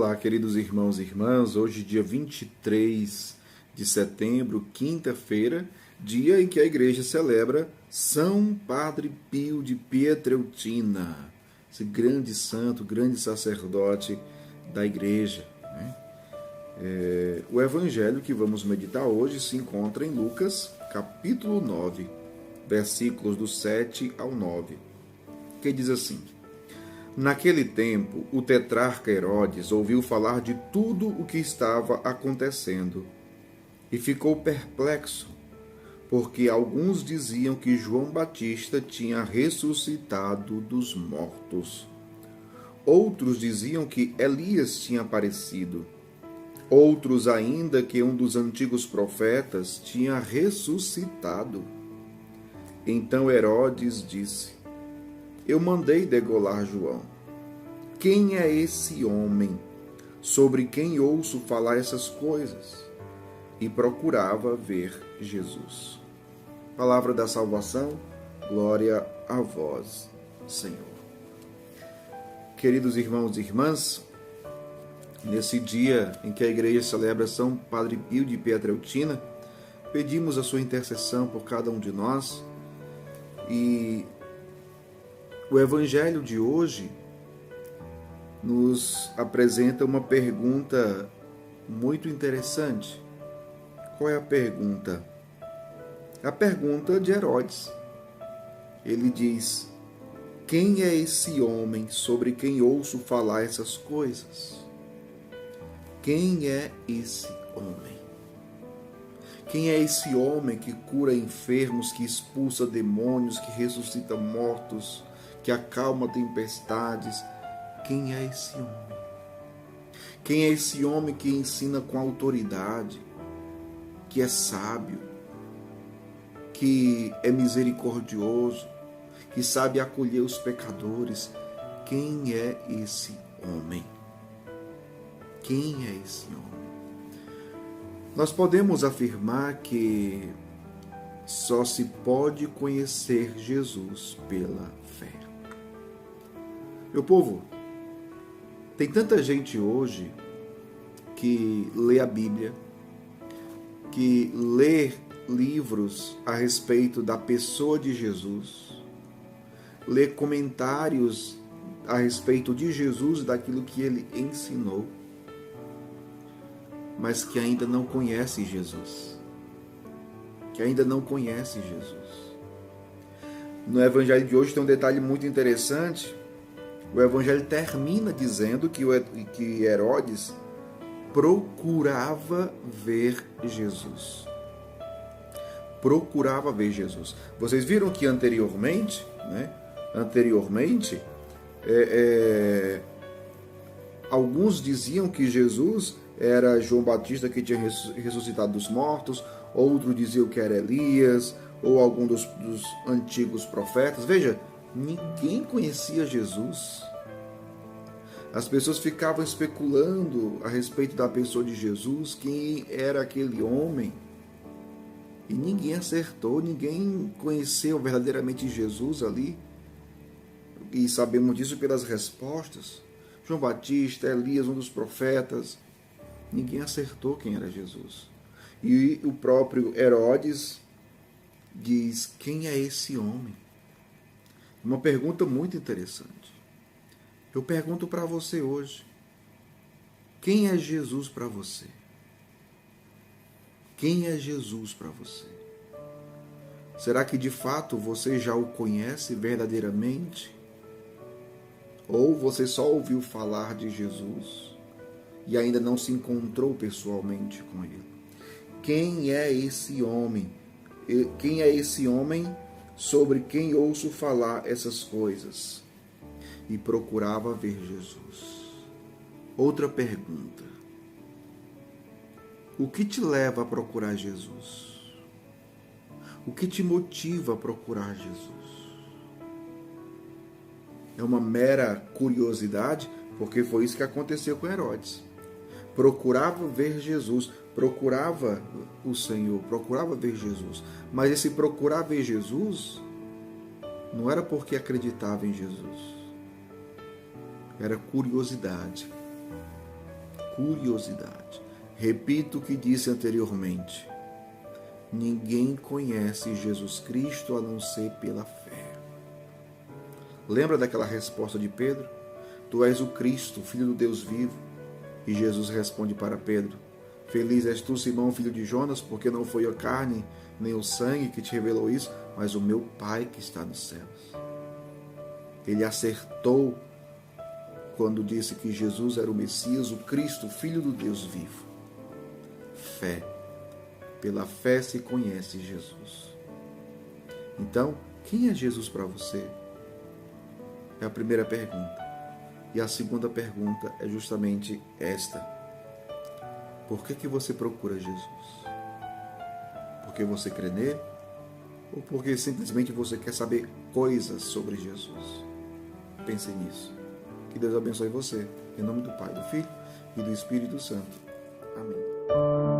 Olá, queridos irmãos e irmãs. Hoje, dia 23 de setembro, quinta-feira, dia em que a igreja celebra São Padre Pio de Pietrelcina, esse grande santo, grande sacerdote da igreja. O evangelho que vamos meditar hoje se encontra em Lucas, capítulo 9, versículos do 7 ao 9, que diz assim: Naquele tempo, o tetrarca Herodes ouviu falar de tudo o que estava acontecendo e ficou perplexo, porque alguns diziam que João Batista tinha ressuscitado dos mortos. Outros diziam que Elias tinha aparecido. Outros ainda que um dos antigos profetas tinha ressuscitado. Então Herodes disse: Eu mandei degolar João. Quem é esse homem sobre quem ouço falar essas coisas? E procurava ver Jesus. Palavra da salvação, glória a vós, Senhor. Queridos irmãos e irmãs, nesse dia em que a igreja celebra São Padre Pio de Pietrelcina, pedimos a sua intercessão por cada um de nós. E o evangelho de hoje nos apresenta uma pergunta muito interessante. Qual é a pergunta? A pergunta de Herodes. Ele diz: quem é esse homem sobre quem ouço falar essas coisas? Quem é esse homem? Quem é esse homem que cura enfermos, que expulsa demônios, que ressuscita mortos, que acalma tempestades? Quem é esse homem? Quem é esse homem que ensina com autoridade, que é sábio, que é misericordioso, que sabe acolher os pecadores? Quem é esse homem? Quem é esse homem? Nós podemos afirmar que só se pode conhecer Jesus pela fé. Meu povo, tem tanta gente hoje que lê a Bíblia, que lê livros a respeito da pessoa de Jesus, lê comentários a respeito de Jesus e daquilo que ele ensinou, mas que ainda não conhece Jesus. Que ainda não conhece Jesus. No evangelho de hoje tem um detalhe muito interessante. O evangelho termina dizendo que Herodes procurava ver Jesus. Procurava ver Jesus. Vocês viram que anteriormente, alguns diziam que Jesus era João Batista que tinha ressuscitado dos mortos, outros diziam que era Elias, ou algum dos antigos profetas. Veja, ninguém conhecia Jesus. As pessoas ficavam especulando a respeito da pessoa de Jesus, quem era aquele homem. E ninguém acertou, ninguém conheceu verdadeiramente Jesus ali. E sabemos disso pelas respostas. João Batista, Elias, um dos profetas. Ninguém acertou quem era Jesus. E o próprio Herodes diz: quem é esse homem? Uma pergunta muito interessante. Eu pergunto para você hoje: quem é Jesus para você? Quem é Jesus para você? Será que de fato você já o conhece verdadeiramente? Ou você só ouviu falar de Jesus e ainda não se encontrou pessoalmente com ele? Quem é esse homem? Quem é esse homem sobre quem ouço falar essas coisas? E procurava ver Jesus. Outra pergunta: o que te leva a procurar Jesus? O que te motiva a procurar Jesus? É uma mera curiosidade? Porque foi isso que aconteceu com Herodes. Procurava ver Jesus, procurava o Senhor, procurava ver Jesus. Mas esse procurar ver Jesus não era porque acreditava em Jesus. Era curiosidade. curiosidade. Repito o que disse anteriormente. Ninguém conhece Jesus Cristo a não ser pela fé. Lembra daquela resposta de Pedro? Tu és o Cristo, Filho do Deus vivo. E Jesus responde para Pedro: Feliz és tu, Simão, filho de Jonas, porque não foi a carne nem o sangue que te revelou isso, mas o meu Pai que está nos céus. Ele acertou quando disse que Jesus era o Messias, o Cristo, Filho do Deus vivo. Fé. Pela fé se conhece Jesus. Então, quem é Jesus para você? É a primeira pergunta. E a segunda pergunta é justamente esta. Por que você procura Jesus? Porque você crê nele? Ou porque simplesmente você quer saber coisas sobre Jesus? Pense nisso. Que Deus abençoe você. Em nome do Pai, do Filho e do Espírito Santo. Amém.